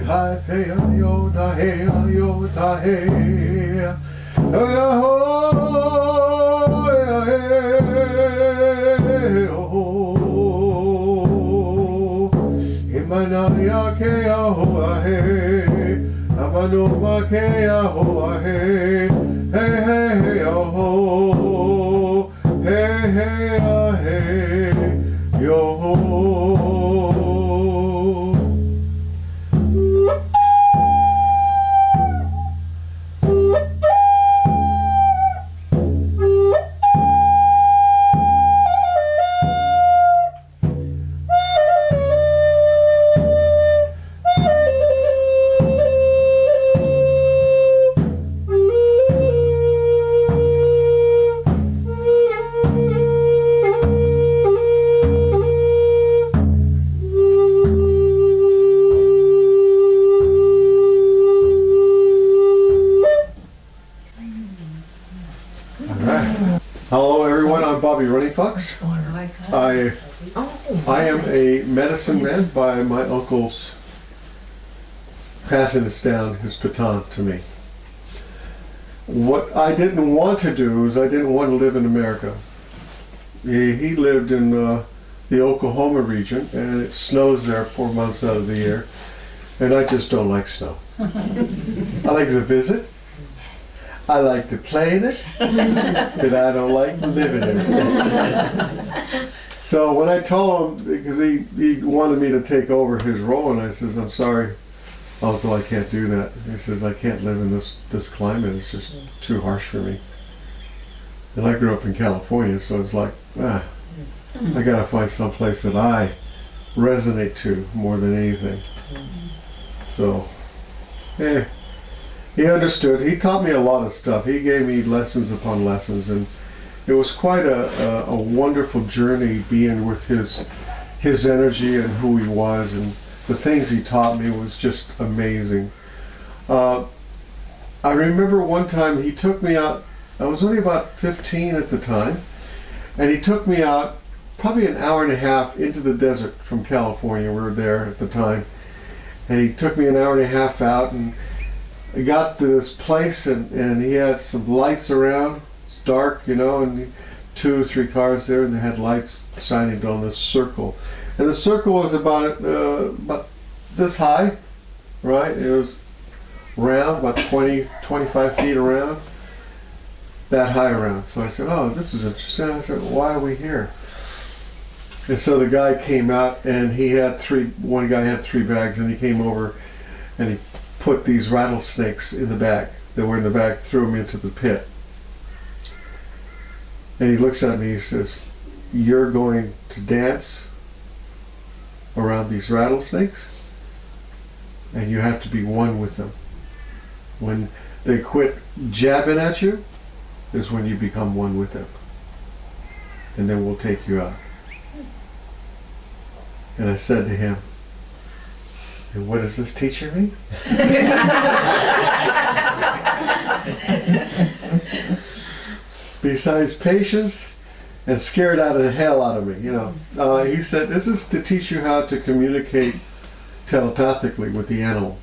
hi hey yo da hey yo da hey Himanaya ke ahoa hey Amanoma ke ahoa hey hey hey hey oh hey hey ah hey yo Hello everyone, I'm Bobby Runningfox. I am a medicine man by my uncle's passing this down, his baton to me. What I didn't want to do is I didn't want to live in America. He lived in the Oklahoma region and it snows there 4 months out of the year and I just don't like snow. I like to visit. I like to play in it, but I don't like living in it. So when I told him, because he wanted me to take over his role, and I says, I'm sorry, Uncle, I can't do that. He says, I can't live in this climate, it's just too harsh for me. And I grew up in California, so it's like, I gotta find some place that I resonate to more than anything. So, yeah. He understood. He taught me a lot of stuff. He gave me lessons upon lessons, and it was quite a wonderful journey being with his energy and who he was, and the things he taught me was just amazing. I remember one time he took me out. I was only about 15 at the time, and he took me out probably an hour and a half into the desert from California. We were there at the time, and he took me an hour and a half out, and I got to this place and he had some lights around. It's dark, you know, and 2 or 3 cars there, and they had lights shining on this circle. And the circle was about this high, right? It was round, about 25 feet around, that high around. So I said, oh, this is interesting. I said, why are we here? And so the guy came out and he had one guy had 3 bags, and he came over and he put these rattlesnakes in the bag. They were in the bag, threw them into the pit. And he looks at me, he says, you're going to dance around these rattlesnakes, and you have to be one with them. When they quit jabbing at you, is when you become one with them. And then we'll take you out. And I said to him, and what does this teacher mean? Besides patience and scared out of the hell out of me, you know. He said, this is to teach you how to communicate telepathically with the animal.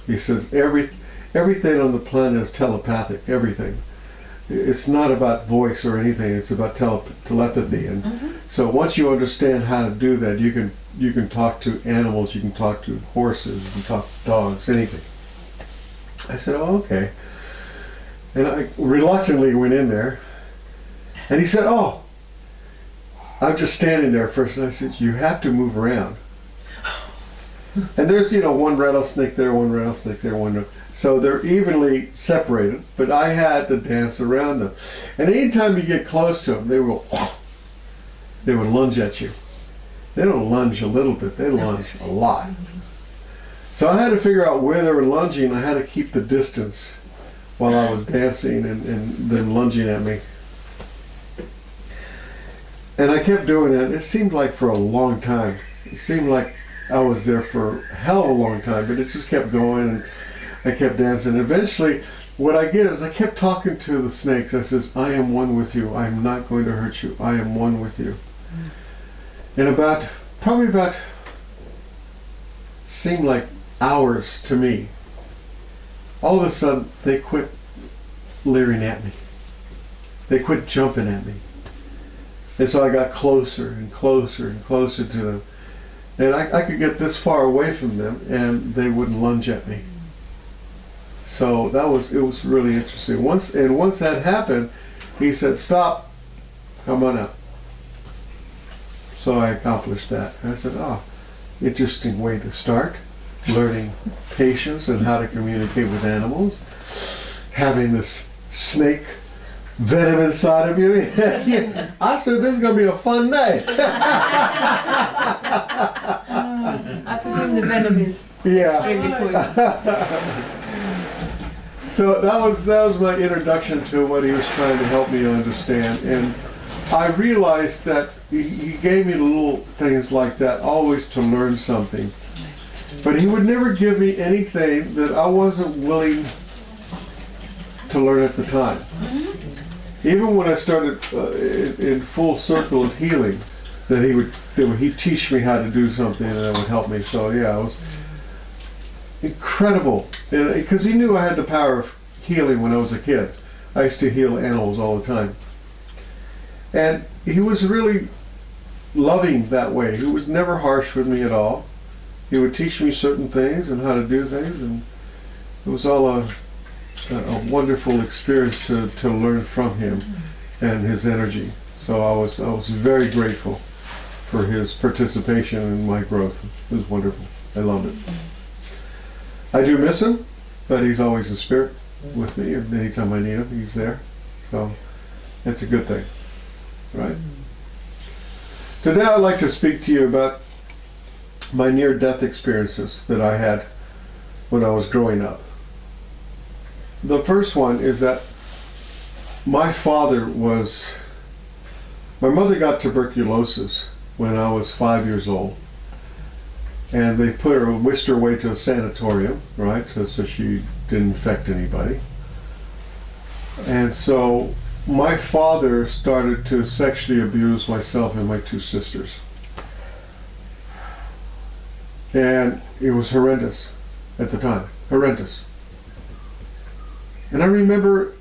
He says, everything on the planet is telepathic, everything. It's not about voice or anything, it's about telepathy. And so once you understand how to do that, you can talk to animals, you can talk to horses, you can talk to dogs, anything. I said, oh, okay. And I reluctantly went in there, and he said, oh, I'm just standing there first, and I said, you have to move around. And there's, you know, one rattlesnake there, one rattlesnake there, one. So they're evenly separated, but I had to dance around them. And anytime you get close to them, they would lunge at you. They don't lunge a little bit, they lunge a lot. So I had to figure out where they were lunging. I had to keep the distance while I was dancing and them lunging at me. And I kept doing it. It seemed like for a long time. It seemed like I was there for a hell of a long time, but it just kept going, and I kept dancing. Eventually, what I did is I kept talking to the snakes. I says, I am one with you. I am not going to hurt you. I am one with you. And probably about, seemed like hours to me. All of a sudden, they quit leering at me. They quit jumping at me. And so I got closer and closer and closer to them. And I could get this far away from them and they wouldn't lunge at me. So it was really interesting. Once that happened, he said, "Stop, come on up." So I accomplished that. And I said, "Oh, interesting way to start. Learning patience and how to communicate with animals. Having this snake venom inside of you." Yeah. I said, "This is going to be a fun day." I presume the venom is extremely poison. So that was my introduction to what he was trying to help me understand, and I realized that he gave me little things like that always to learn something, but he would never give me anything that I wasn't willing to learn at the time. Even when I started in full circle of healing, that he'd teach me how to do something and that would help me. So yeah, it was incredible, because he knew I had the power of healing when I was a kid. I used to heal animals all the time, and he was really loving that way. He was never harsh with me at all. He would teach me certain things and how to do things, and it was all a wonderful experience to learn from him and his energy. So I was very grateful for his participation in my growth. It was wonderful. I loved it. I do miss him, but he's always in spirit with me, and anytime I need him, he's there. So it's a good thing, right? Today I'd like to speak to you about my near-death experiences that I had when I was growing up. The first one is that my mother got tuberculosis when I was 5 years old. And they whisked her away to a sanatorium, right, so she didn't infect anybody. And so my father started to sexually abuse myself and my two sisters. And it was horrendous at the time, horrendous. And I remember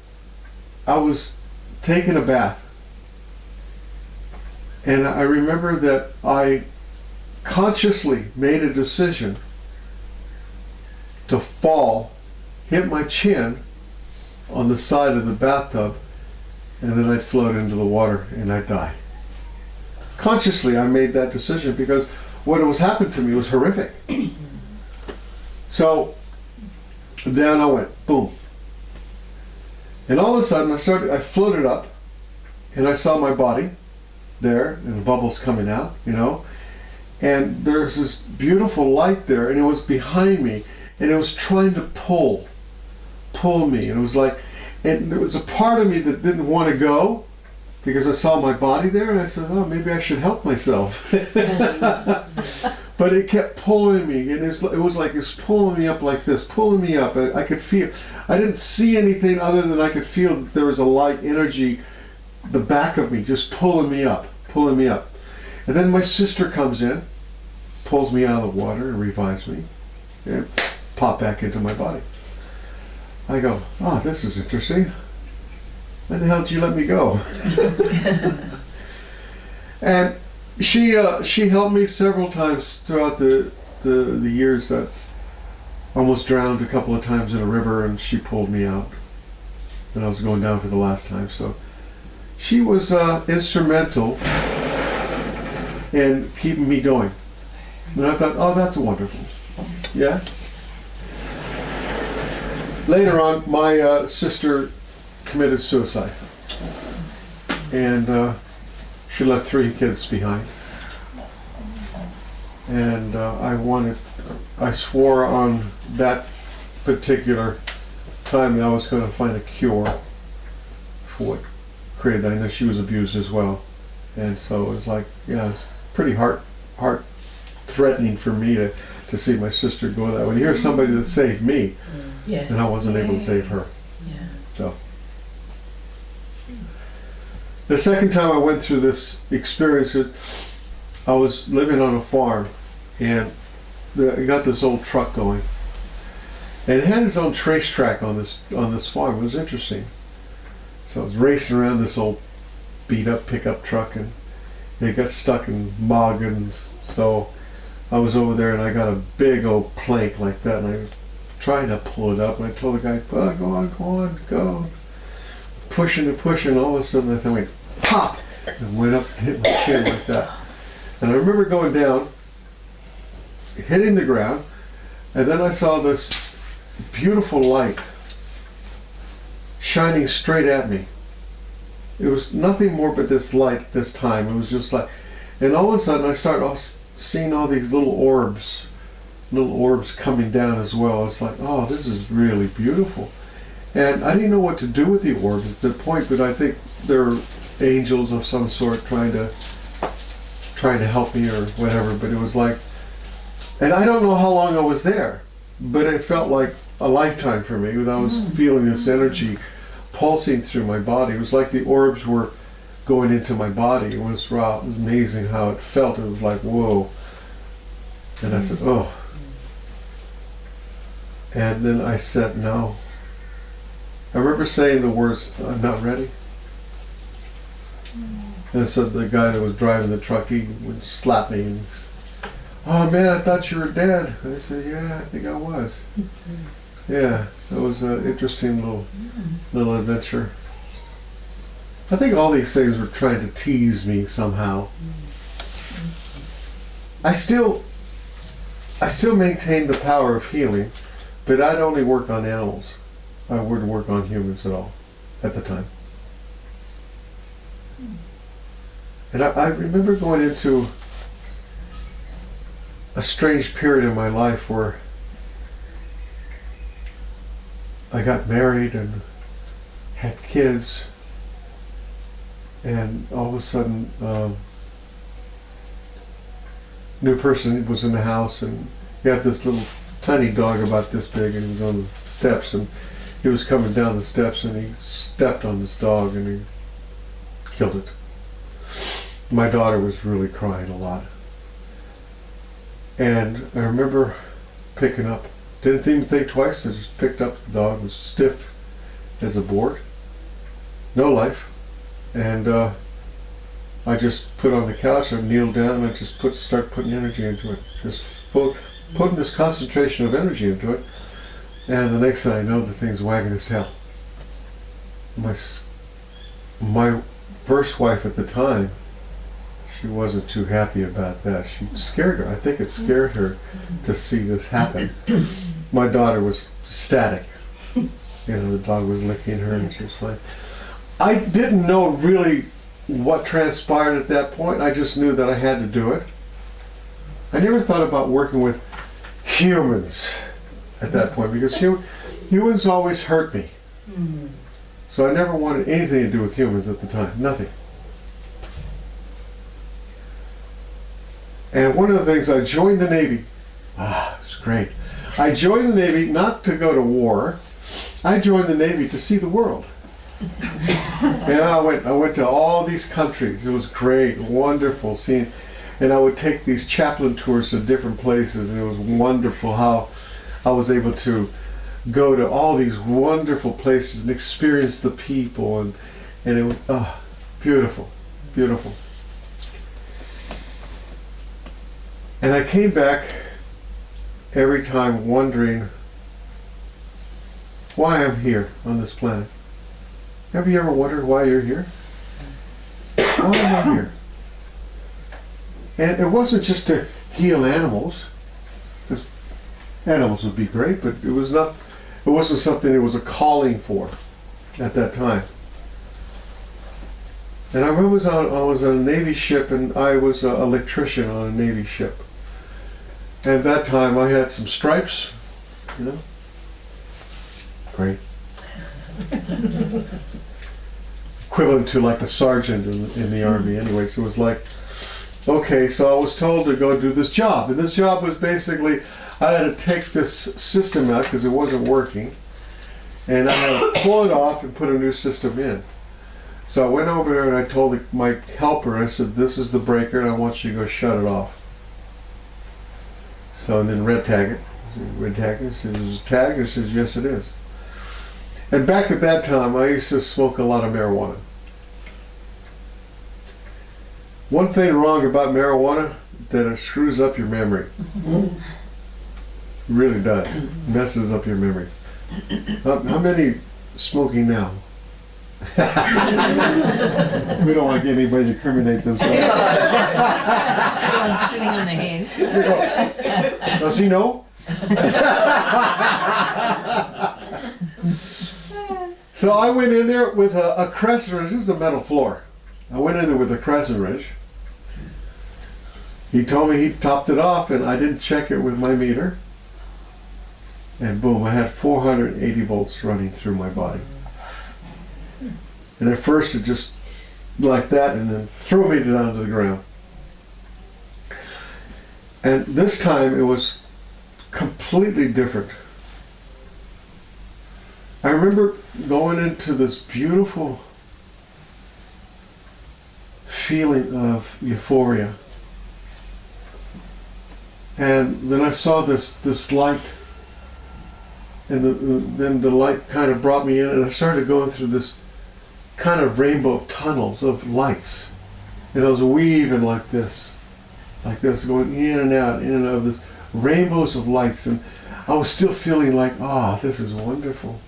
I was taking a bath. And I remember that I consciously made a decision to fall, hit my chin on the side of the bathtub, and then I'd float into the water and I'd die. Consciously I made that decision because what was happening to me was horrific. So down I went, boom. And all of a sudden I floated up and I saw my body there and the bubbles coming out, and there's this beautiful light there, and it was behind me, and it was trying to pull me. And it was like, and there was a part of me that didn't want to go because I saw my body there, and I said, "Oh, maybe I should help myself." But it kept pulling me, and it was like it's pulling me up like this, pulling me up. I could feel. I didn't see anything other than I could feel that there was a light energy, the back of me, just pulling me up. And then my sister comes in, pulls me out of the water and revives me, and pop back into my body. I go, "Oh, this is interesting. When the hell did you let me go?" And she helped me several times throughout the years. That I almost drowned a couple of times in a river, and she pulled me out. And I was going down for the last time. So she was instrumental in keeping me going. And I thought, "Oh, that's wonderful." Yeah. Later on, my sister committed suicide. And she left 3 kids behind. And I swore on that particular time that I was going to find a cure for what created that. I know she was abused as well. And so it was like, it's pretty heart threatening for me to see my sister go that way. Here's somebody that saved me, yes, and I wasn't able to save her. Yeah. So the second time I went through this experience, I was living on a farm, and he got this old truck going, and it had its own trace track on this farm. It was interesting. So I was racing around this old beat up pickup truck, and it got stuck in Moggins. So I was over there, and I got a big old plank like that, and I was trying to pull it up, and I told the guy, oh, go on, go. Pushing and pushing, all of a sudden that thing went pop, and went up and hit my chin like that. And I remember going down, hitting the ground, and then I saw this beautiful light shining straight at me. It was nothing more but this light this time. It was just like, and all of a sudden I started seeing all these little orbs coming down as well. It's like, oh, this is really beautiful. And I didn't know what to do with the orbs at that point, but I think they're angels of some sort trying to help me or whatever. But it was like, and I don't know how long I was there, but it felt like a lifetime for me. I was feeling this energy pulsing through my body. It was like the orbs were going into my body. It was amazing how it felt. It was like, whoa. And I said, oh. And then I said, no. I remember saying the words, I'm not ready. And so the guy that was driving the truck, he would slap me and oh man, I thought you were dead. I said, yeah, I think I was. Yeah, that was an interesting little adventure. I think all these things were trying to tease me somehow. I still maintain the power of healing, but I'd only work on animals. I wouldn't work on humans at all at the time. And I remember going into a strange period in my life where I got married and had kids, and all of a sudden new person was in the house, and he had this little tiny dog about this big, and he was on the steps, and he was coming down the steps, and he stepped on this dog and he killed it. My daughter was really crying a lot. And I remember picking up, didn't even think twice, I just picked up the dog. It was stiff as a board, no life. And I just put on the couch, I kneeled down, and I just start putting energy into it. Just putting this concentration of energy into it. And the next thing I know, the thing's wagging its tail. My first wife at the time, she wasn't too happy about that. She scared her. I think it scared her to see this happen. My daughter was ecstatic. You know, the dog was licking her and she was fine. I didn't know really what transpired at that point. I just knew that I had to do it. I never thought about working with humans at that point because humans always hurt me. So I never wanted anything to do with humans at the time. Nothing. And one of the things, I joined the Navy. It's great. I joined the Navy not to go to war. I joined the Navy to see the world. And I went to all these countries. It was great, wonderful seeing. And I would take these chaplain tours to different places, and it was wonderful how I was able to go to all these wonderful places and experience the people, and it was beautiful, beautiful. And I came back every time wondering why I'm here on this planet. Have you ever wondered why you're here? Why am I here? And it wasn't just to heal animals, because animals would be great, but it wasn't something it was a calling for at that time. And I remember I was on a Navy ship, and I was an electrician on a Navy ship. And at that time I had some stripes, you know. Great. Equivalent to like a sergeant in the Army anyway, so it was like, okay, so I was told to go do this job. And this job was basically, I had to take this system out because it wasn't working. And I had to pull it off and put a new system in. So I went over there and I told my helper, I said, this is the breaker and I want you to go shut it off. So, and then red tag it. Red tag it. Says tag. It says yes, it is. And back at that time, I used to smoke a lot of marijuana. One thing wrong about marijuana, that it screws up your memory. It really does. Messes up your memory. How many smoking now? We don't want anybody to incriminate themselves. Everyone's sitting on their hands. Does he know? So I went in there with a crescent wrench. This is a metal floor. I went in there with a crescent wrench. He told me he topped it off, and I didn't check it with my meter. And boom, I had 480 volts running through my body. And at first it just like that, and then threw me down to the ground. And this time it was completely different. I remember going into this beautiful feeling of euphoria. And then I saw this light, and then the light kind of brought me in, and I started going through this kind of rainbow of tunnels of lights. And I was weaving like this, going in and out of this rainbows of lights. And I was still feeling like, this is wonderful.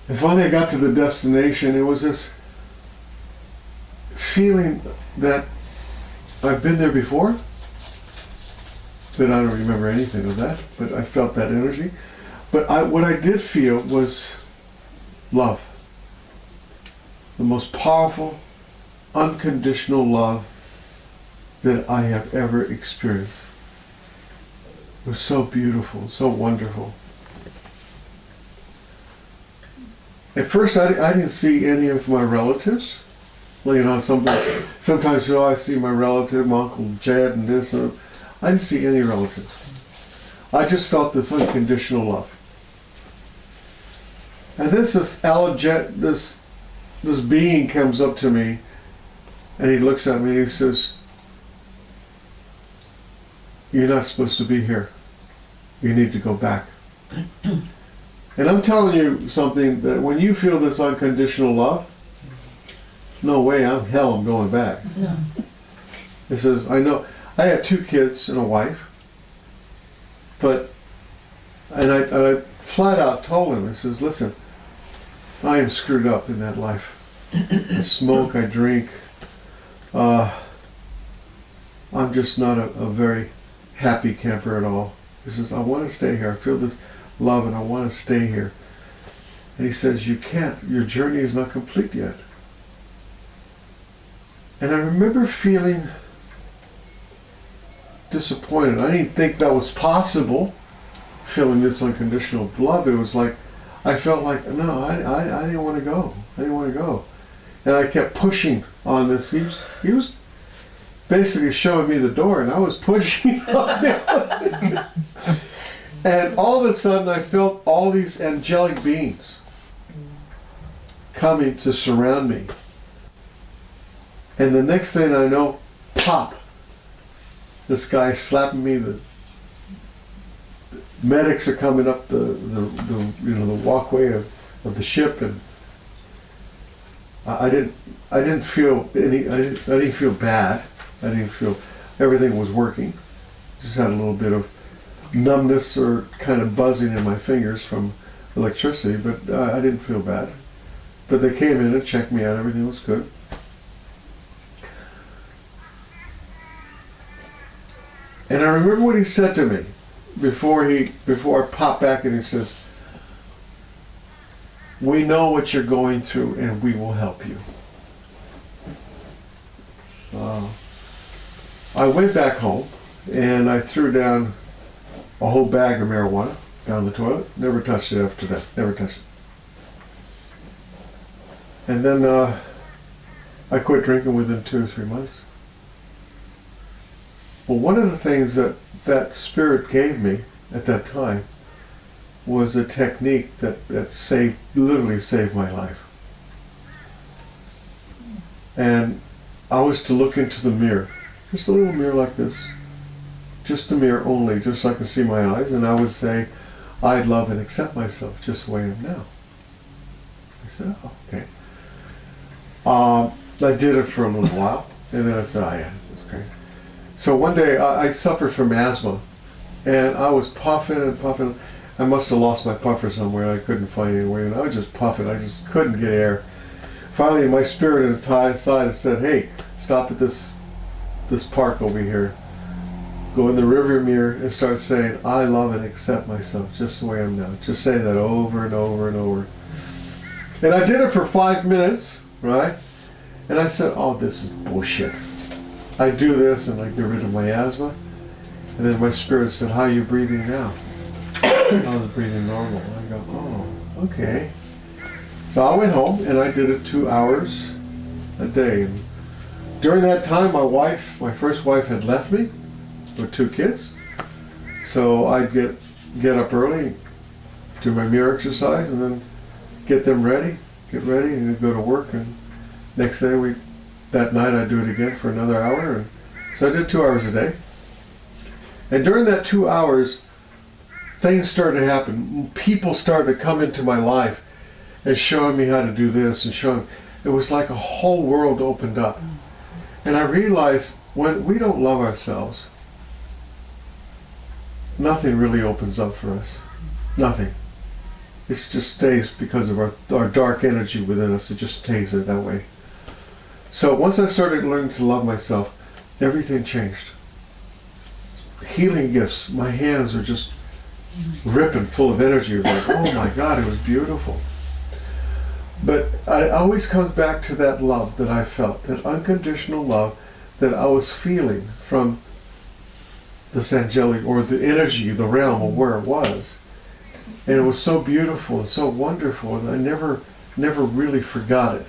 And finally I got to the destination. It was this feeling that I've been there before, but I don't remember anything of that, but I felt that energy. But what I did feel was love. The most powerful, unconditional love that I have ever experienced. It was so beautiful, so wonderful. At first I didn't see any of my relatives. Well, sometimes I see my relative, my Uncle Jed and this. I didn't see any relatives. I just felt this unconditional love. And this being comes up to me, and he looks at me and he says, "You're not supposed to be here. You need to go back." And I'm telling you something, that when you feel this unconditional love, no way, I'm going back. No. He says, I know, I have 2 kids and a wife, and I flat out told him, I says, listen, I am screwed up in that life. I smoke, I drink. I'm just not a very happy camper at all. He says, I want to stay here. I feel this love and I want to stay here. And he says, you can't. Your journey is not complete yet. And I remember feeling disappointed. I didn't think that was possible, feeling this unconditional love. It was like, I felt like, no, I didn't want to go. I didn't want to go. And I kept pushing on this. He was basically showing me the door, and I was pushing on him. And all of a sudden I felt all these angelic beings coming to surround me. And the next thing I know, pop, this guy slapping me. The medics are coming up the walkway of the ship, and I didn't feel bad. I didn't feel everything was working. Just had a little bit of numbness or kind of buzzing in my fingers from electricity, but I didn't feel bad. But they came in and checked me out. Everything was good. And I remember what he said to me before I popped back, and he says, "We know what you're going through, and we will help you." I went back home, and I threw down a whole bag of marijuana down the toilet. Never touched it after that. Never touched it. And then I quit drinking within 2 or 3 months. Well, one of the things that spirit gave me at that time was a technique that literally saved my life. And I was to look into the mirror, just a little mirror like this, just a mirror only, just so I can see my eyes, and I would say, I love and accept myself just the way I am now. I said, oh, okay. I did it for a little while, and then I said, oh yeah, that's crazy. So one day I suffered from asthma, and I was puffing and puffing. I must have lost my puffer somewhere. I couldn't find it anywhere, and I was just puffing. I just couldn't get air. Finally, my spirit inside said, hey, stop at this park over here. Go in the rearview mirror and start saying, I love and accept myself just the way I am now. Just say that over and over and over. And I did it for 5 minutes, right? And I said, oh, this is bullshit. I do this and I get rid of my asthma. And then my spirit said, how are you breathing now? I was breathing normal. I go, oh, okay. So I went home and I did it 2 hours a day. And during that time, my first wife had left me with 2 kids. So I'd get up early, do my mirror exercise, and then get them ready, and then go to work. And next day, that night I'd do it again for another hour. And so I did 2 hours a day. And during that 2 hours, things started to happen. People started to come into my life and showing me how to do this and showing. It was like a whole world opened up. And I realized when we don't love ourselves, nothing really opens up for us. Nothing. It just stays because of our dark energy within us. It just stays that way. So once I started learning to love myself, everything changed. Healing gifts. My hands are just ripping full of energy. It was like, oh my God, it was beautiful. But it always comes back to that love that I felt, that unconditional love that I was feeling from this angelic, or the energy, the realm of where it was. And it was so beautiful and so wonderful, and I never really forgot it.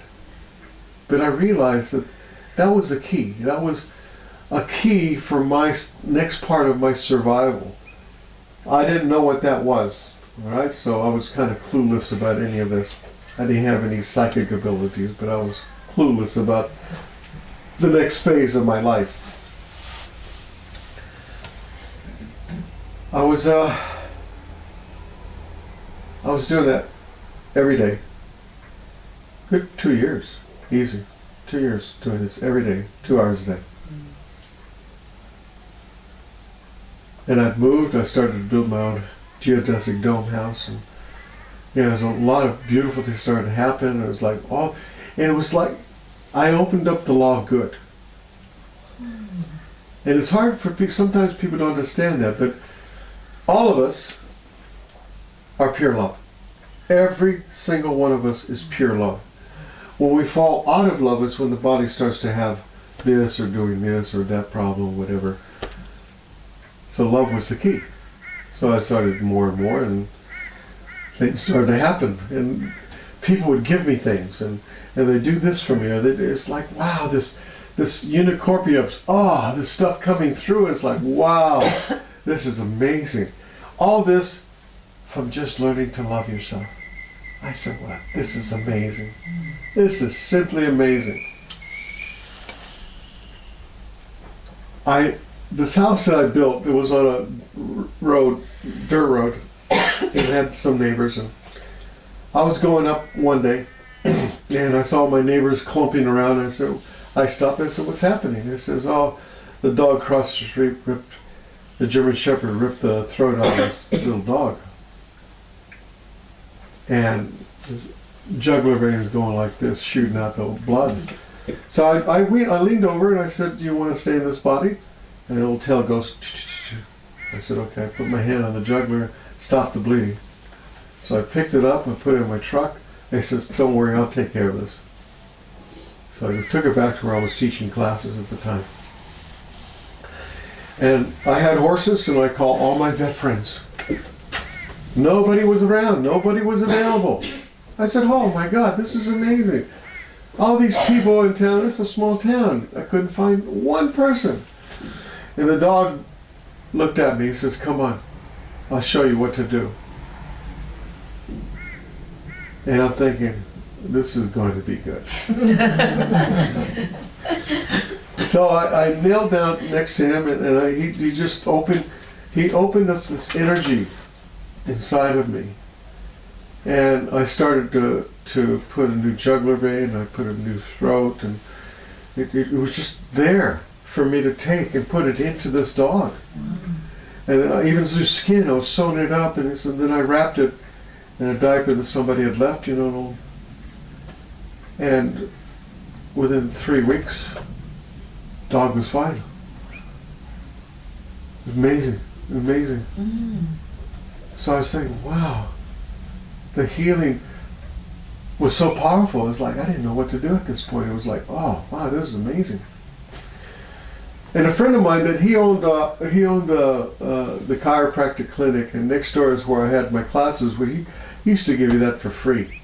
But I realized that was the key. That was a key for my next part of my survival. I didn't know what that was, all right? So I was kind of clueless about any of this. I didn't have any psychic abilities, but I was clueless about the next phase of my life. I was doing that every day. Good 2 years, easy. 2 years doing this every day, 2 hours a day. And I'd moved, I started to build my own geodesic dome house, and there's a lot of beautiful things started to happen. It was like, and it was like I opened up the law of good. And it's hard for people, sometimes people don't understand that, but all of us are pure love. Every single one of us is pure love. When we fall out of love is when the body starts to have this or doing this or that problem, whatever. So love was the key. So I started more and more, and things started to happen. And people would give me things, and they do this for me. Or it's like, wow, this unicorpia of, this stuff coming through. It's like, wow, this is amazing. All this from just learning to love yourself. I said, wow, this is amazing. This is simply amazing. This house that I built, it was on a road, dirt road. It had some neighbors, and I was going up one day, and I saw my neighbors clumping around. And I stopped and I said, what's happening? He says, oh, the dog across the street the German Shepherd ripped the throat out of this little dog. And the jugular vein is going like this, shooting out the blood. So I leaned over and I said, do you want to stay in this body? And the little tail goes, I said, okay. I put my hand on the jugular, stopped the bleeding. So I picked it up and put it in my truck. And he says, don't worry, I'll take care of this. So I took it back to where I was teaching classes at the time. And I had horses, and I called all my vet friends. Nobody was around. Nobody was available. I said, oh my God, this is amazing. All these people in town, it's a small town. I couldn't find one person. And the dog looked at me and says, come on, I'll show you what to do. And I'm thinking, this is going to be good. So I knelt down next to him, and he just opened up this energy inside of me. And I started to put a new jugular vein, I put a new throat, and it was just there for me to take and put it into this dog. And then even through skin, I was sewing it up, and then I wrapped it in a diaper that somebody had left, and within 3 weeks, dog was fine. It was amazing, amazing. So I was thinking, wow, the healing was so powerful. It's like I didn't know what to do at this point. It was like, oh wow, this is amazing. And a friend of mine that he owned the chiropractic clinic, and next door is where I had my classes. Where he used to give me that for free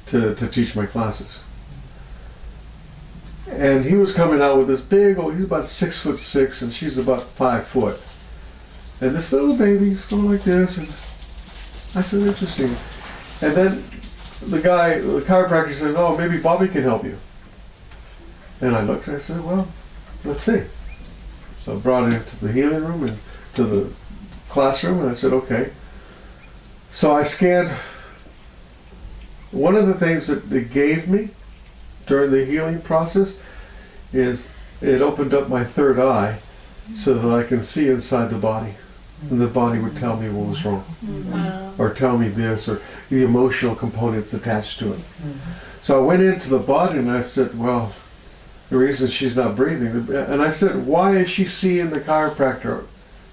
to teach my classes. And he was coming out with this big old. He's about 6'6", and she's about 5 foot. And this little baby was going like this, and I said, interesting. And then the chiropractor said, oh, maybe Bobby can help you. And I looked and I said, well, let's see. So I brought it into the healing room and to the classroom, and I said, okay. So I scanned. One of the things that they gave me during the healing process is it opened up my third eye so that I can see inside the body. And the body would tell me what was wrong. Or tell me this, or the emotional components attached to it. So I went into the body and I said, well, the reason she's not breathing. And I said, why is she seeing the chiropractor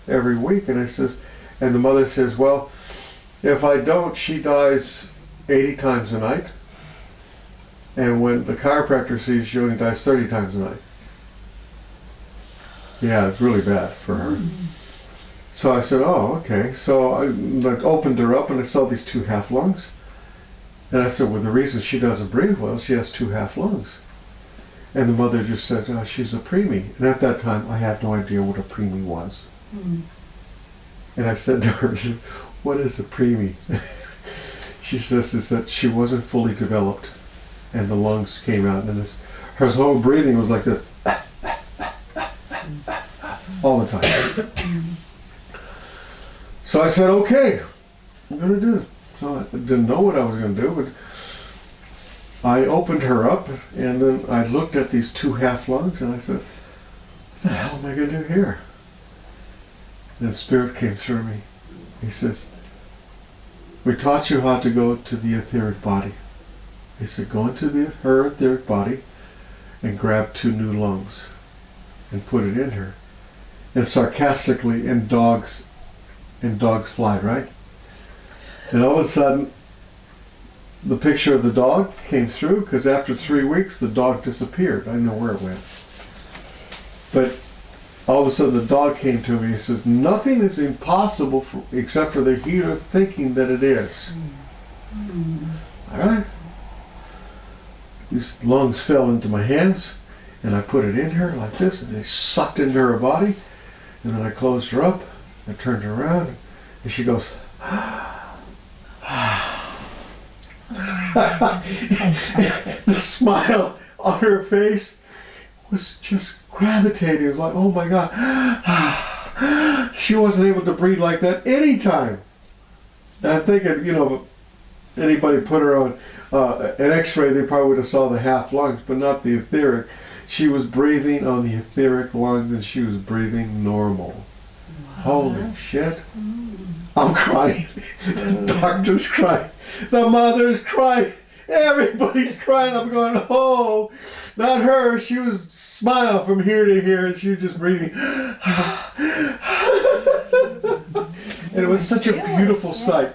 every week? And the mother says, well, if I don't, she dies 80 times a night. And when the chiropractor sees, she only dies 30 times a night. Yeah, it's really bad for her. So I said, oh, okay. So I opened her up and I saw these 2 half lungs. And I said, well, the reason she doesn't breathe well, she has 2 half lungs. And the mother just said, oh, she's a preemie. And at that time, I had no idea what a preemie was. And I said to her, what is a preemie? She says is that she wasn't fully developed. And the lungs came out. And her whole breathing was like this. All the time. So I said, okay, I'm going to do it. So I didn't know what I was going to do, but I opened her up, and then I looked at these 2 half lungs, and I said, what the hell am I going to do here? And Spirit came through me. He says, we taught you how to go to the etheric body. He said, go into her etheric body and grab 2 new lungs and put it in her. And sarcastically, and dogs fly, right? And all of a sudden, the picture of the dog came through, because after 3 weeks, the dog disappeared. I didn't know where it went. But all of a sudden, the dog came to me and says, nothing is impossible except for the healer thinking that it is. All right. These lungs fell into my hands, and I put it in her like this, and they sucked into her body. And then I closed her up, I turned her around, and she goes, the smile on her face was just gravitating. It was like, oh my God. She wasn't able to breathe like that anytime. And I'm thinking, anybody put her on an x-ray, they probably would have saw the half lungs, but not the etheric. She was breathing on the etheric lungs, and she was breathing normal. Wow. Holy shit. I'm crying. The doctor's crying. The mother's crying. Everybody's crying. I'm going, oh, not her. She was smiling from here to here, and she was just breathing. And it was such a beautiful sight.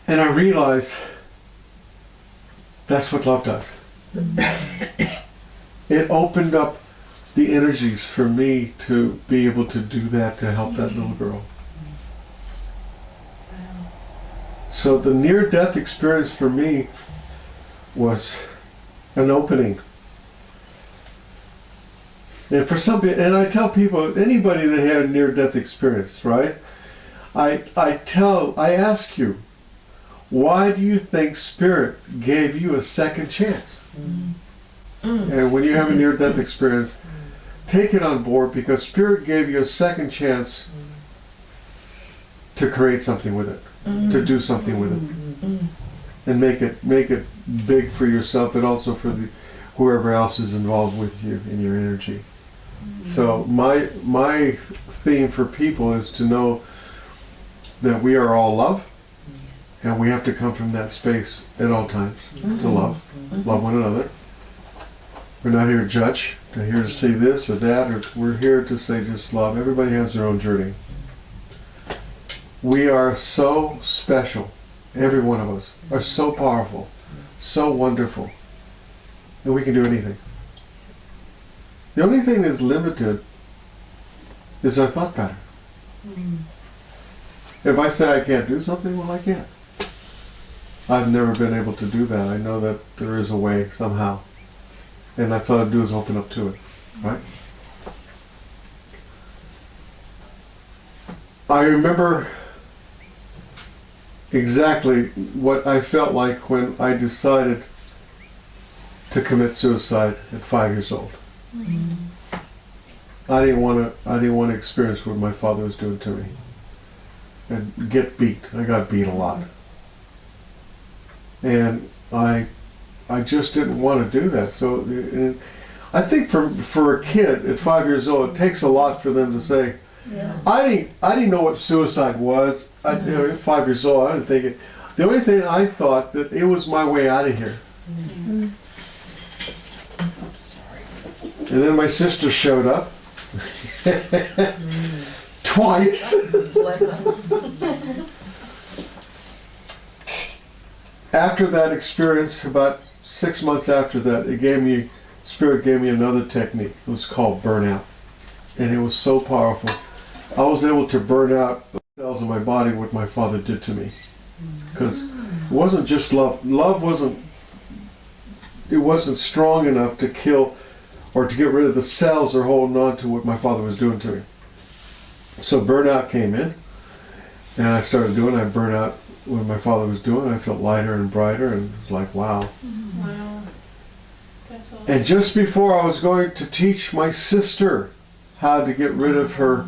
And I realized that's what love does. It opened up the energies for me to be able to do that, to help that little girl. So the near-death experience for me was an opening. And for some people, and I tell people, anybody that had a near-death experience, right? I ask you, why do you think Spirit gave you a second chance? And when you have a near-death experience, take it on board, because Spirit gave you a second chance to create something with it, to do something with it, and make it big for yourself, but also for whoever else is involved with you in your energy. So my theme for people is to know that we are all love, and we have to come from that space at all times to love one another. We're not here to judge, we're here to say this or that, or we're here to say just love. Everybody has their own journey. We are so special. Every one of us are so powerful, so wonderful, and we can do anything. The only thing that's limited is our thought pattern. If I say I can't do something, well, I can't. I've never been able to do that. I know that there is a way somehow. And that's all I do is open up to it, right? I remember exactly what I felt like when I decided to commit suicide at 5 years old. I didn't want to experience what my father was doing to me and get beat. I got beat a lot, and I just didn't want to do that. So I think for a kid at 5 years old, it takes a lot for them to say, I didn't know what suicide was. At 5 years old, I didn't think it. The only thing I thought that it was my way out of here. And then my sister showed up. Twice. Bless her. After that experience, about 6 months after that, Spirit gave me another technique. It was called burnout. And it was so powerful. I was able to burn out the cells in my body what my father did to me. Because it wasn't just love. Love wasn't strong enough to kill or to get rid of the cells or holding on to what my father was doing to me. So burnout came in, and I started doing. I burned out what my father was doing. I felt lighter and brighter, and it was like, wow. Wow. That's awesome. And just before I was going to teach my sister how to get rid of her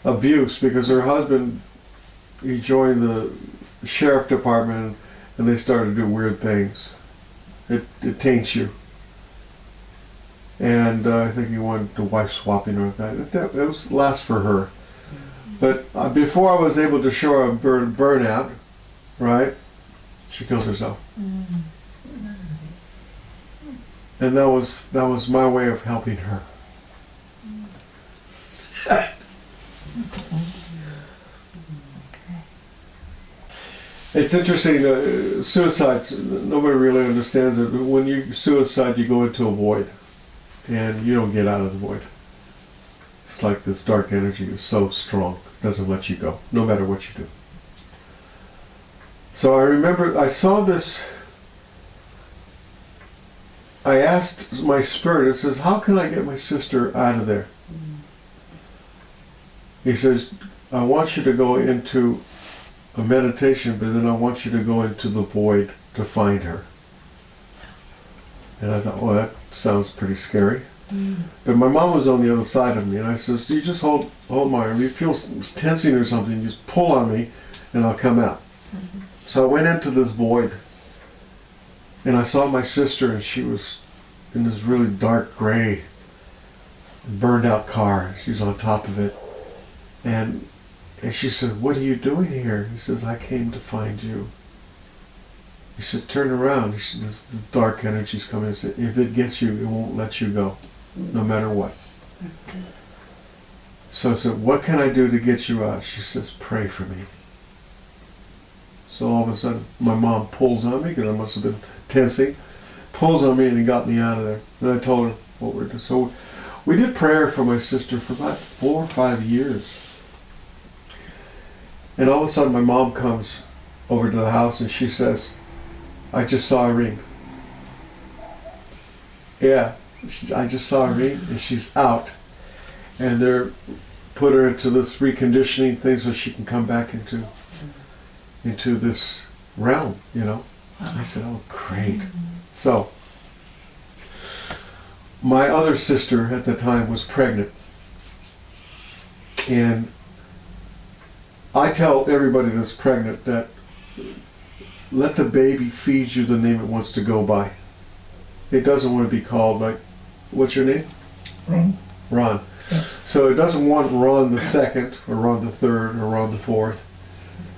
abuse, because her husband, he joined the sheriff department, and they started to do weird things. It taints you. And I think he wanted the wife swapping or that. It was last for her. But before I was able to show her burnout, right, she kills herself. And that was my way of helping her. It's interesting, suicides, nobody really understands it. When you suicide, you go into a void. And you don't get out of the void. It's like this dark energy is so strong, it doesn't let you go, no matter what you do. So I remember I saw this, I asked my spirit, it says, how can I get my sister out of there? He says, I want you to go into a meditation, but then I want you to go into the void to find her. And I thought, well, that sounds pretty scary. But my mom was on the other side of me, and I says, you just hold my arm. You feel tensing or something, you just pull on me, and I'll come out. So I went into this void, and I saw my sister, and she was in this really dark gray, burned out car. She was on top of it. And she said, what are you doing here? He says, I came to find you. He said, turn around. This dark energy's coming. He said, if it gets you, it won't let you go, no matter what. So I said, what can I do to get you out? She says, pray for me. So all of a sudden, my mom pulls on me, because I must have been tensing, pulls on me, and he got me out of there. And I told her what we're doing. So we did prayer for my sister for about 4 or 5 years. And all of a sudden, my mom comes over to the house, and she says, I just saw a ring. Yeah, I just saw a ring, and she's out. And they're put her into this reconditioning thing so she can come back into this realm, you know. I said, oh, great. So my other sister at the time was pregnant. And I tell everybody that's pregnant that let the baby feed you the name it wants to go by. It doesn't want to be called like, what's your name? Ron. Ron. Yeah. So it doesn't want Ron the second, or Ron the third, or Ron the fourth.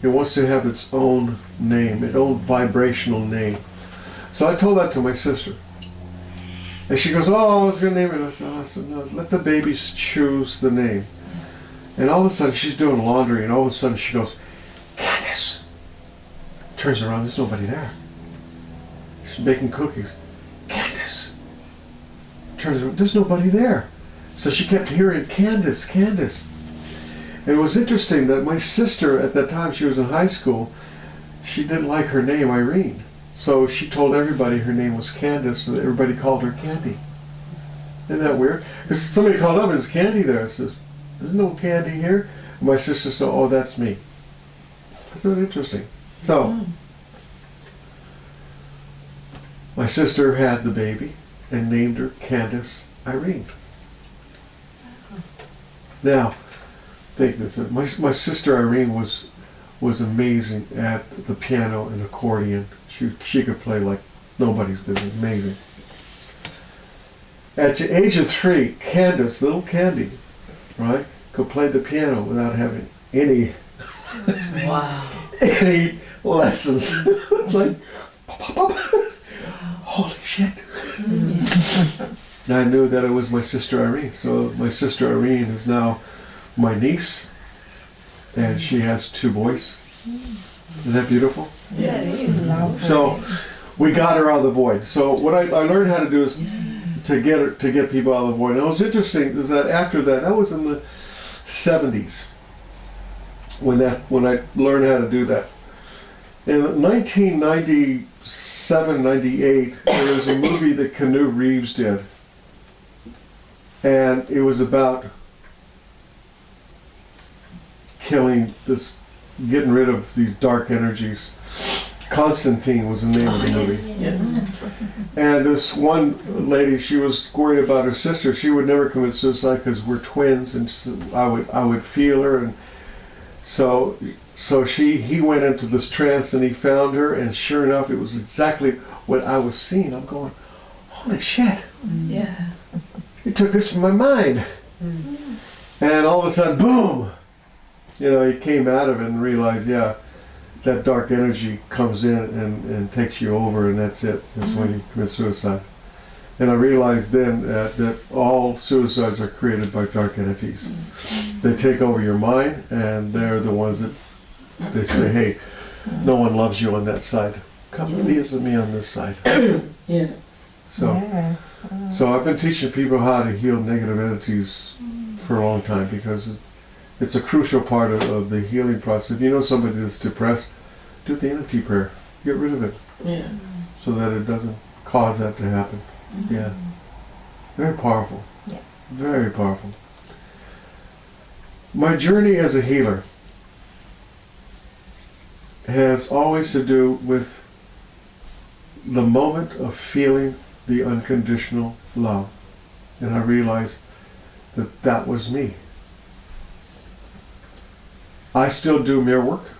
It wants to have its own name, its own vibrational name. So I told that to my sister. And she goes, oh, I was going to name it. I said, no, let the babies choose the name. And all of a sudden, she's doing laundry, and all of a sudden she goes, Candace! Turns around, there's nobody there. She's making cookies. Candace! Turns around, there's nobody there. So she kept hearing, Candace, Candace. And it was interesting that my sister, at that time, she was in high school, she didn't like her name, Irene. So she told everybody her name was Candace, so that everybody called her Candy. Isn't that weird? Because somebody called up, is Candy there? I says, there's no Candy here. And my sister said, oh, that's me. Isn't that interesting? So, my sister had the baby and named her Candace Irene. Now, think this, my sister Irene was amazing at the piano and accordion. She could play like nobody's business, amazing. At the age of 3, Candace, little Candy, right, could play the piano without having any Wow. any lessons. It's like, holy shit. And I knew that it was my sister Irene. So my sister Irene is now my niece, and she has 2 boys. Isn't that beautiful? Yeah, it is. So we got her out of the void. So what I learned how to do is to get people out of the void. And it was interesting is that after that was in the 70s when I learned how to do that. In 1997, 98, there was a movie that Keanu Reeves did. And it was about getting rid of these dark energies. Constantine was the name of the movie. And this one lady, she was worried about her sister. She would never commit suicide because we're twins, and so I would feel her, and so he went into this trance and he found her, and sure enough, it was exactly what I was seeing. I'm going, holy shit! Yeah. You took this from my mind, and all of a sudden, boom! You know, he came out of it and realized, yeah, that dark energy comes in and takes you over, and that's it. That's when you commit suicide. And I realized then that all suicides are created by dark entities. They take over your mind, and they're the ones that they say, hey, no one loves you on that side. Come visit me on this side. Yeah. So I've been teaching people how to heal negative entities for a long time, because it's a crucial part of the healing process. If you know somebody that's depressed, do the entity prayer. Get rid of it. Yeah. So that it doesn't cause that to happen. Yeah. Very powerful. Yeah. Very powerful. My journey as a healer has always to do with the moment of feeling the unconditional love. And I realized that was me. I still do mirror work.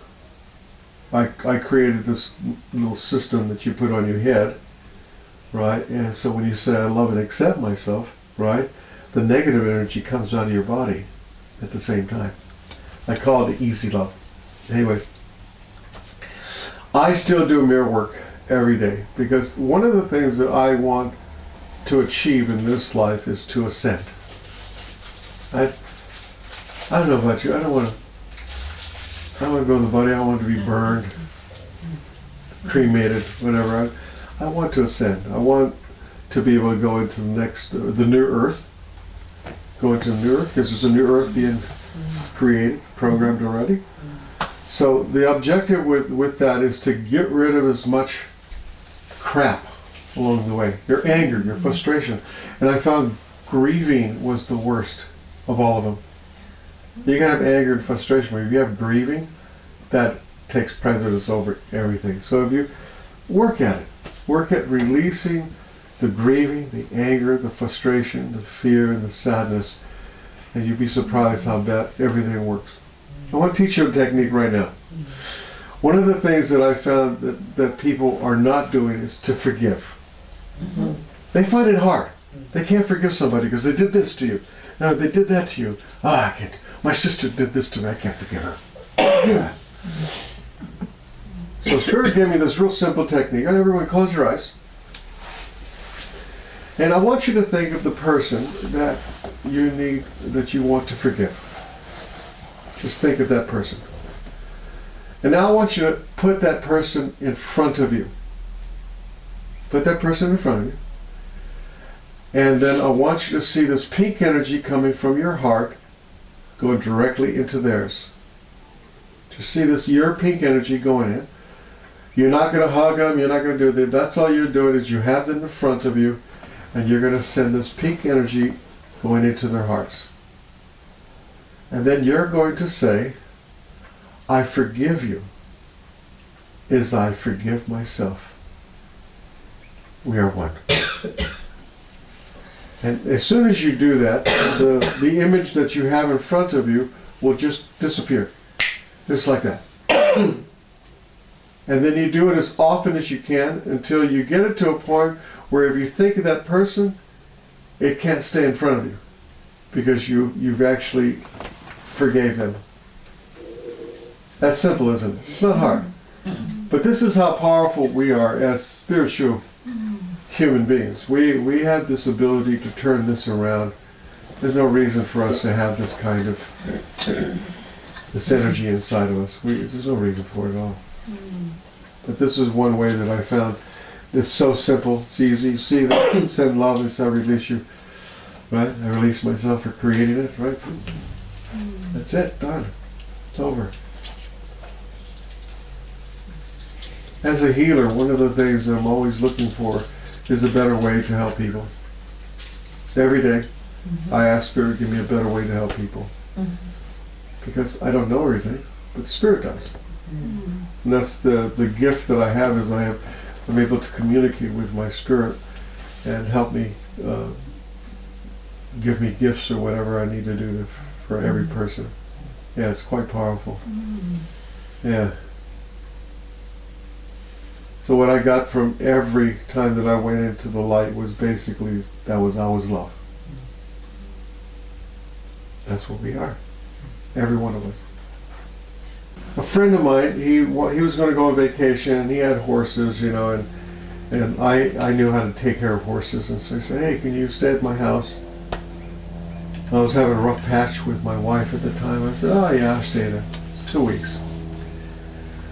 I created this little system that you put on your head, right? And so when you say I love and accept myself, right, the negative energy comes out of your body at the same time. I call it the easy love. Anyways, I still do mirror work every day, because one of the things that I want to achieve in this life is to ascend. I don't know about you. I don't want to go in the body. I want to be burned, cremated, whatever. I want to ascend. I want to be able to go into the new earth. Go into the new earth, because there's a new earth being created, programmed already. So the objective with that is to get rid of as much crap along the way. Your anger, your frustration. And I found grieving was the worst of all of them. You can have anger and frustration, but if you have grieving, that takes precedence over everything. So if you work at it, work at releasing the grieving, the anger, the frustration, the fear, and the sadness, and you'd be surprised how bad everything works. I want to teach you a technique right now. One of the things that I found that people are not doing is to forgive. They find it hard. They can't forgive somebody because they did this to you. No, they did that to you. I can't. My sister did this to me. I can't forgive her. So Spirit gave me this real simple technique. Everyone close your eyes. And I want you to think of the person that you want to forgive. Just think of that person. And now I want you to put that person in front of you. Put that person in front of you. And then I want you to see this pink energy coming from your heart going directly into theirs. Just see this, your pink energy going in. You're not going to hug them, you're not going to do that. That's all you're doing is you have them in front of you, and you're going to send this pink energy going into their hearts. And then you're going to say, I forgive you as I forgive myself. We are one. And as soon as you do that, the image that you have in front of you will just disappear. Just like that. And then you do it as often as you can until you get it to a point where if you think of that person, it can't stay in front of you because you've actually forgave them. That's simple, isn't it? It's not hard. But this is how powerful we are as spiritual human beings. We have this ability to turn this around. There's no reason for us to have this kind of this energy inside of us. There's no reason for it at all. But this is one way that I found. It's so simple. It's easy. You see that? Send love and I release you. Right? I release myself for creating it. Right? That's it. Done. It's over. As a healer, one of the things that I'm always looking for is a better way to help people. Every day, I ask Spirit, give me a better way to help people. Because I don't know everything, but Spirit does. And that's the gift that I have is I'm able to communicate with my Spirit and help me, give me gifts or whatever I need to do for every person. Yeah, it's quite powerful. Yeah. So what I got from every time that I went into the light was basically, I was love. That's what we are. Every one of us. A friend of mine, he was going to go on vacation, and he had horses, you know, and I knew how to take care of horses, and so I said, hey, can you stay at my house? I was having a rough patch with my wife at the time. I said, oh yeah, I'll stay there. 2 weeks.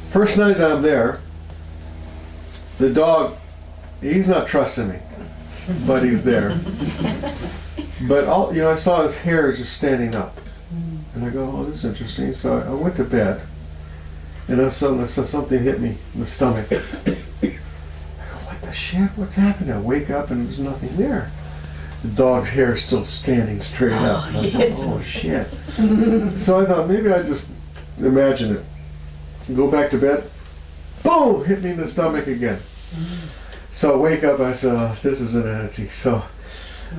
First night that I'm there, the dog, he's not trusting me, but he's there. But I saw his hair just standing up. And I go, oh, this is interesting. So I went to bed, and all of a sudden something hit me in the stomach. I go, what the shit? What's happening? I wake up and there's nothing there. The dog's hair is still standing straight up. And I go, oh shit. So I thought maybe I just imagine it. Go back to bed. Boom! Hit me in the stomach again. So I wake up, I said, oh, this is an entity. So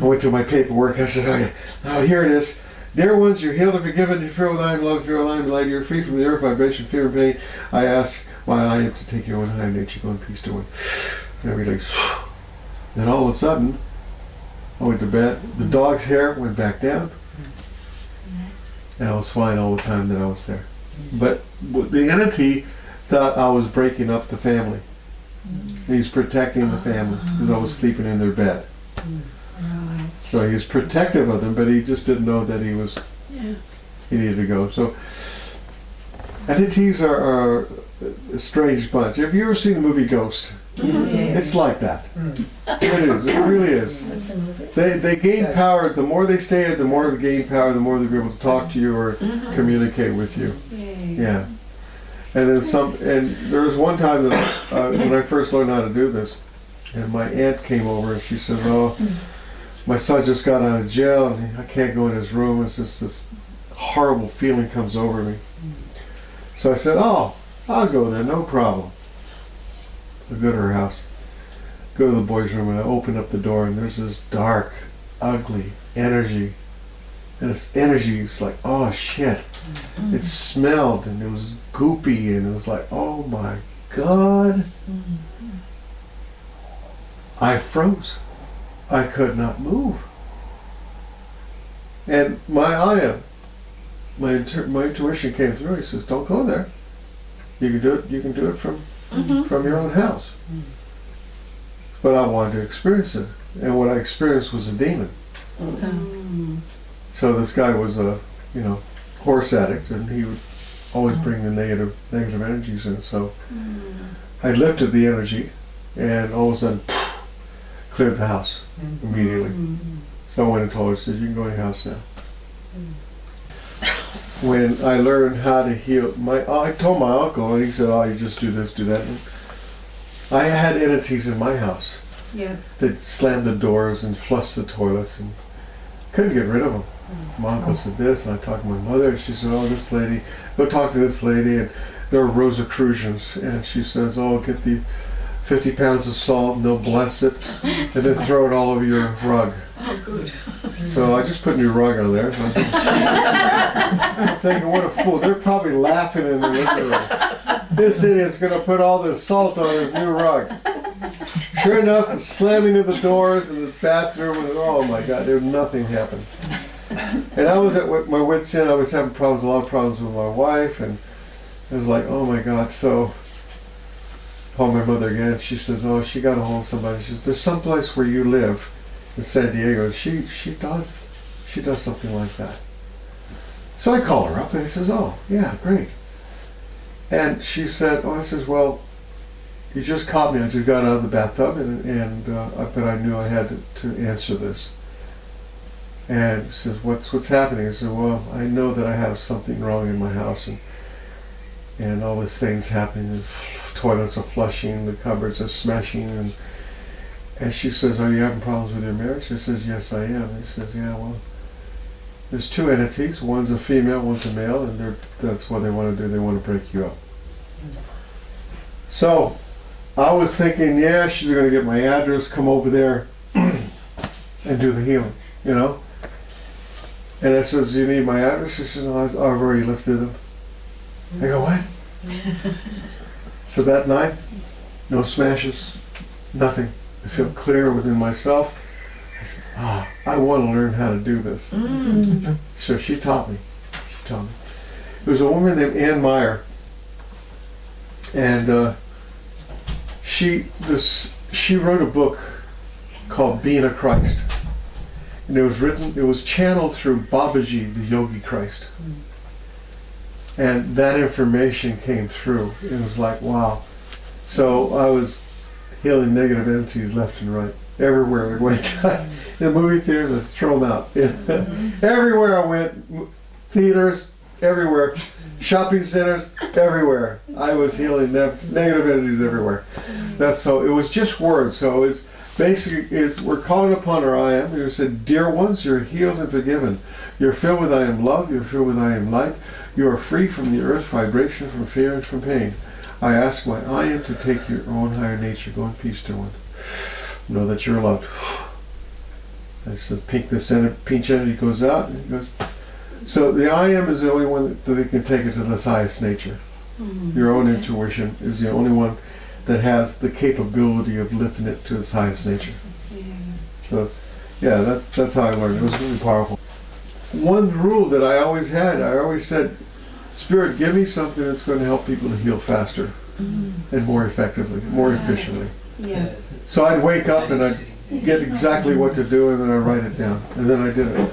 I went to my paperwork, I said, okay, oh, here it is. Dear ones, you're healed and forgiven, you're filled with I am love, you're alive and light, you're free from the earth, vibration, fear, and pain. I ask why I am to take you on high nature, go in peace to one. And every day. Then all of a sudden, I went to bed, the dog's hair went back down, and I was fine all the time that I was there. But the entity thought I was breaking up the family. He's protecting the family because I was sleeping in their bed. So he was protective of them, but he just didn't know that he needed to go. So entities are a strange bunch. Have you ever seen the movie Ghost? It's like that. It is. It really is. They gain power. The more they stay, the more they gain power. The more they'll be able to talk to you or communicate with you. Yeah. And then and there was one time that when I first learned how to do this, and my aunt came over and she said, "Oh, my son just got out of jail and I can't go in his room. It's just this horrible feeling comes over me." So I said, "Oh, I'll go there, no problem." I go to her house. go to the boys' room and I open up the door and there's this dark, ugly energy. And this energy is like, oh shit. It smelled and it was goopy and it was like, oh my God. I froze. I could not move. And my intuition came through. He says, don't go there. You can do it. You can do it from your own house. But I wanted to experience it, and what I experienced was a demon. So this guy was a horse addict, and he would always bring the negative energies in. So I lifted the energy, and all of a sudden cleared the house immediately. So I went and told her, I said, you can go to your house now. When I learned how to heal, I told my uncle, and he said, oh, you just do this, do that. And I had entities in my house that slammed the doors and flushed the toilets and couldn't get rid of them. My uncle said this, and I talked to my mother, and she said, oh, this lady, go talk to this lady, and there are Rosicrucians, and she says, oh, get the 50 pounds of salt, and they'll bless it, and then throw it all over your rug. Oh, good. So I just put a new rug on there. I'm thinking, what a fool. They're probably laughing in the living room. This idiot's going to put all this salt on his new rug. Sure enough, the slamming of the doors in the bathroom, and oh my God, nothing happened. And I was at my wit's end. I was having a lot of problems with my wife, and it was like, oh my God. So I called my mother again. She says, oh, she got a hold of somebody. She says, there's someplace where you live in San Diego. She does something like that. So I call her up, and he says, oh, yeah, great. And she said, oh, I says, well, you just caught me. I just got out of the bathtub, but I knew I had to answer this. And she says, what's happening? I said, well, I know that I have something wrong in my house, and all these things happening. The toilets are flushing, the cupboards are smashing, and she says, are you having problems with your marriage? She says, yes, I am. He says, yeah, well, there's two entities. One's a female, one's a male, and that's what they want to do. They want to break you up. So I was thinking, yeah, she's going to get my address, come over there and do the healing, And I says, you need my address? She says, no, I've already lifted them. I go, what? So that night, no smashes, nothing. I feel clear within myself. I said, I want to learn how to do this. So she taught me. There was a woman named Ann Meyer, and she wrote a book called Being a Christ. And it was channeled through Babaji, the Yogi Christ. And that information came through. It was like, wow. So I was healing negative entities left and right. Everywhere we went. In the movie theaters, I throw them out. Everywhere I went, theaters, everywhere. Shopping centers, everywhere. I was healing negative entities everywhere. So it was just words. So it's basically, we're calling upon our I am. You said, dear ones, you're healed and forgiven. You're filled with I am love. You're filled with I am light. You are free from the earth's vibration, from fear and from pain. I ask my I am to take your own higher nature. Go in peace, dear one. Know that you're loved. I said, pinch energy goes out, and it goes. So the I am is the only one that can take it to this highest nature. Your own intuition is the only one that has the capability of lifting it to its highest nature. So, yeah, that's how I learned. It was really powerful. One rule that I always said, Spirit, give me something that's going to help people to heal faster and more effectively, more efficiently. Yeah. So I'd wake up and I'd get exactly what to do, and then I'd write it down, and then I did it.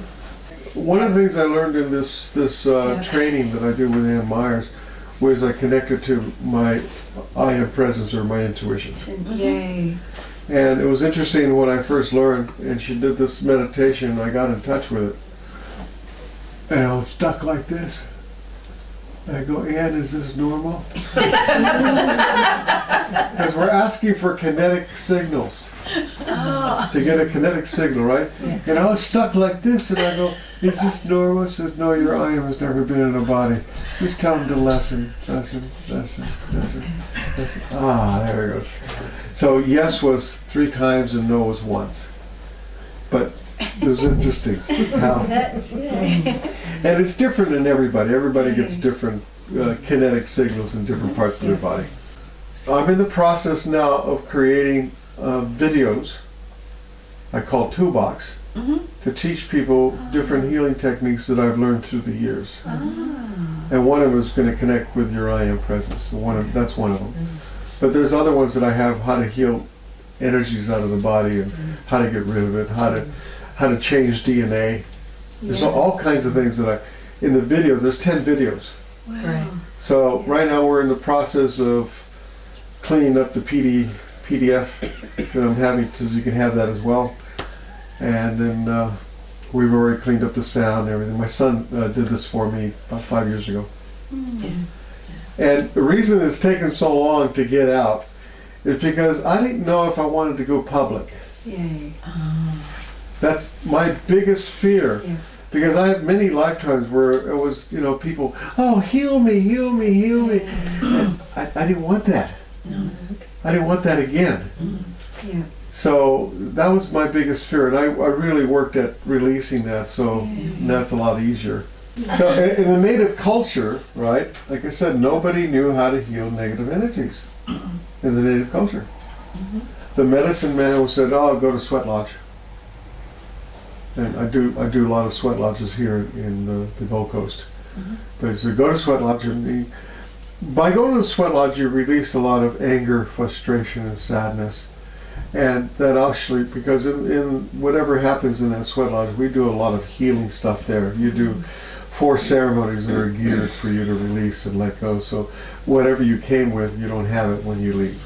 One of the things I learned in this training that I do with Ann Myers was I connected to my I am presence, or my intuitions. Yay. And it was interesting when I first learned, and she did this meditation, and I got in touch with it. And I was stuck like this. I go, Ann, is this normal? Because we're asking for kinetic signals. To get a kinetic signal, right? Yeah. And I was stuck like this, and I go, is this normal? It says, no, your I am has never been in a body. Just tell him to lessen. Ah, there it goes. So yes was 3 times and no was once. But it was interesting how, and it's different in everybody. Everybody gets different kinetic signals in different parts of their body. I'm in the process now of creating videos I call Toolbox to teach people different healing techniques that I've learned through the years. And one of them is going to connect with your I am presence. That's one of them. But there's other ones that I have, how to heal energies out of the body and how to get rid of it, how to change DNA. There's all kinds of things that in the video, there's 10 videos. Right. So right now we're in the process of cleaning up the PDF that I'm having, so you can have that as well. And then we've already cleaned up the sound and everything. My son did this for me about 5 years ago. Yes. And the reason it's taken so long to get out is because I didn't know if I wanted to go public. Yay. That's my biggest fear. Yeah. Because I had many lifetimes where it was, people, oh, heal me. And I didn't want that. No. I didn't want that again. Yeah. So that was my biggest fear, and I really worked at releasing that, so that's a lot easier. So in the native culture, right, like I said, nobody knew how to heal negative energies in the native culture. The medicine man said, oh, I'll go to sweat lodge. And I do a lot of sweat lodges here in the Gold Coast. But he said, go to sweat lodge, and by going to the sweat lodge, you release a lot of anger, frustration, and sadness. And that actually, because in whatever happens in that sweat lodge, we do a lot of healing stuff there. You do 4 ceremonies that are geared for you to release and let go. So whatever you came with, you don't have it when you leave.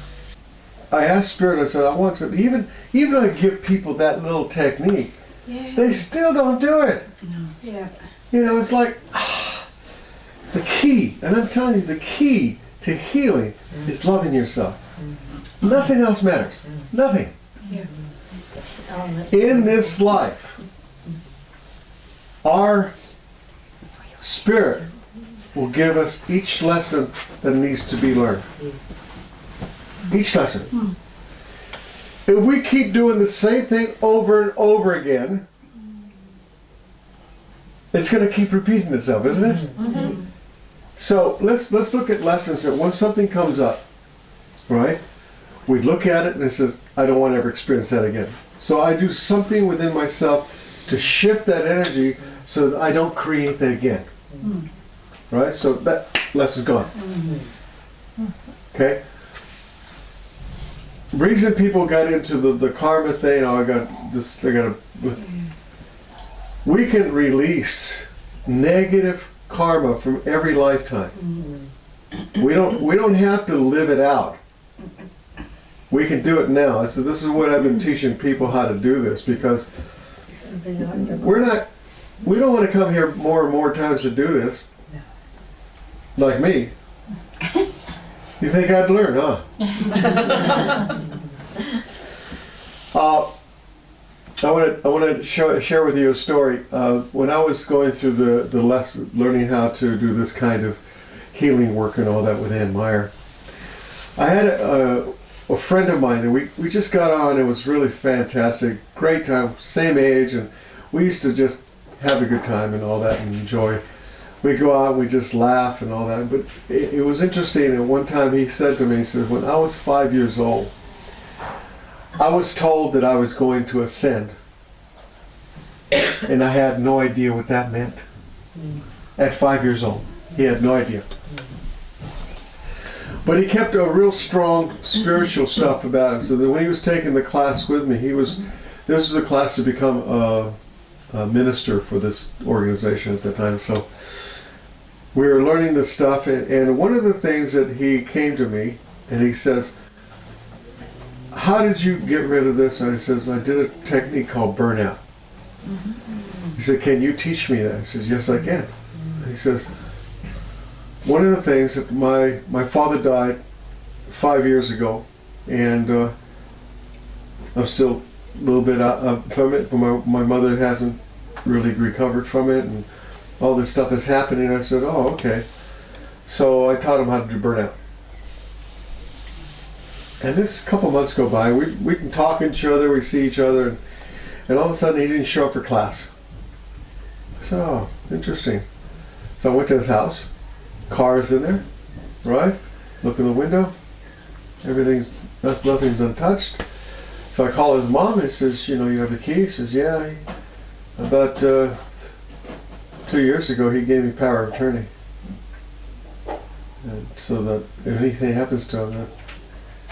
I asked Spirit, I said, I want to, even I give people that little technique, they still don't do it. Yeah. It's like, the key, and I'm telling you, the key to healing is loving yourself. Nothing else matters. Nothing. In this life, our Spirit will give us each lesson that needs to be learned. Each lesson. If we keep doing the same thing over and over again, it's going to keep repeating itself, isn't it? So let's look at lessons that when something comes up, right? We look at it and it says, I don't want to ever experience that again. So I do something within myself to shift that energy so that I don't create that again. Right? So that lesson's gone. Okay? Reason people got into the karma thing, we can release negative karma from every lifetime. We don't have to live it out. We can do it now. This is what I've been teaching people, how to do this, because we don't want to come here more and more times to do this. Like me. You think I'd learn, huh? I want to share with you a story. When I was going through the lesson, learning how to do this kind of healing work and all that with Ann Meyer, I had a friend of mine, and we just got on. It was really fantastic, great time, same age, and we used to just have a good time and all that and enjoy. We go out, we just laugh and all that. But it was interesting. And one time he said to me, he said, when I was 5 years old, I was told that I was going to ascend. And I had no idea what that meant. At 5 years old, he had no idea. But he kept a real strong spiritual stuff about it. So that when he was taking the class with me, this was a class to become a minister for this organization at the time. So we were learning this stuff, and one of the things that he came to me and he says, how did you get rid of this? And I says, I did a technique called burnout. He said, can you teach me that? I says, yes, I can. He says, one of the things that my father died 5 years ago, and I'm still a little bit out from it, but my mother hasn't really recovered from it, and all this stuff is happening. I said, oh, okay. So I taught him how to do burnout. And this couple months go by, we can talk to each other, we see each other, and all of a sudden he didn't show up for class. I said, oh, interesting. So I went to his house, car's in there, right? Look in the window, nothing's untouched. So I call his mom, and he says, you know, you have the key? He says, yeah. About 2 years ago, he gave me power of attorney. And so that if anything happens to him, that,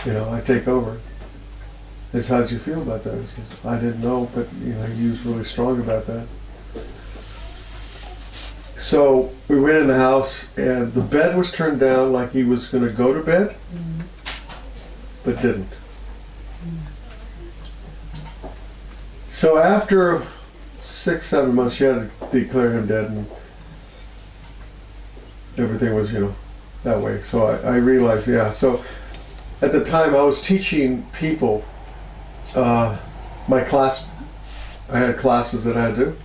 you know, I take over. He says, how did you feel about that? He says, I didn't know, but you know, he was really strong about that. So we went in the house, and the bed was turned down like he was going to go to bed, but didn't. So after 6-7 months, she had to declare him dead, and everything was, you know, that way. So I realized, yeah. So at the time, I was teaching people my class. I had classes that I had to do,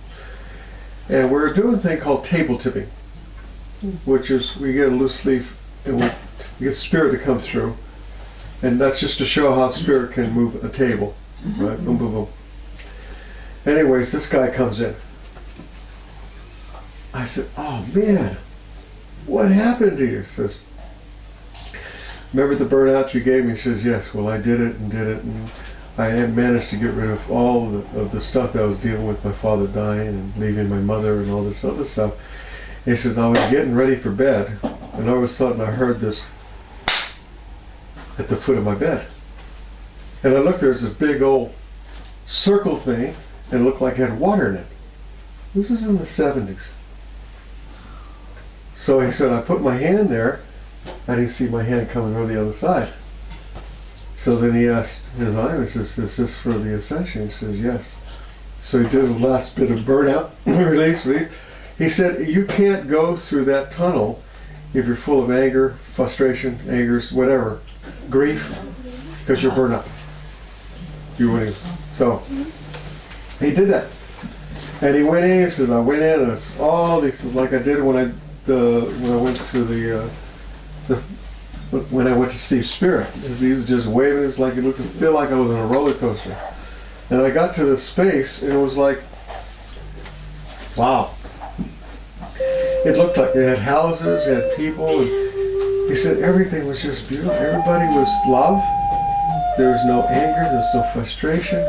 and we were doing a thing called table tipping, which is we get a loose leaf and we get spirit to come through, and that's just to show how spirit can move a table, right? Boom, boom, boom. Anyways, this guy comes in. I said, oh man, what happened to you? He says, remember the burnout you gave me? He says, yes. Well, I did it, and I had managed to get rid of all of the stuff that I was dealing with, my father dying and leaving my mother and all this other stuff. He says, I was getting ready for bed, and all of a sudden I heard this at the foot of my bed. And I looked, there's this big old circle thing, and it looked like it had water in it. This was in the 70s. So he said, I put my hand there. I didn't see my hand coming from the other side. So then he asked his eye, he says, is this for the ascension? He says, yes. So he did his last bit of burnout, release. He said, you can't go through that tunnel if you're full of anger, frustration, angers, whatever, grief, because you're burnt out. You wouldn't. So he did that. And he went in, he says, I went in, and it's all these, like I did when I went to when I went to see Spirit. He was just waving, it's like it feel like I was on a roller coaster. And I got to this space, and it was like, wow. It looked like it had houses, it had people, and he said everything was just beautiful. Everybody was love. There was no anger, there was no frustration.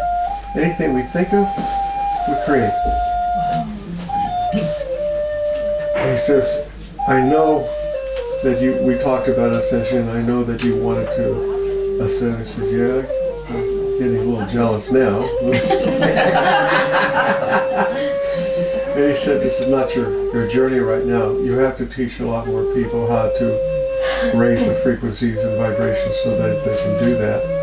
Anything we think of, we create. And he says, I know that we talked about ascension, I know that you wanted to ascend. He says, yeah, I'm getting a little jealous now. And he said, this is not your journey right now. You have to teach a lot more people how to raise the frequencies and vibrations so that they can do that.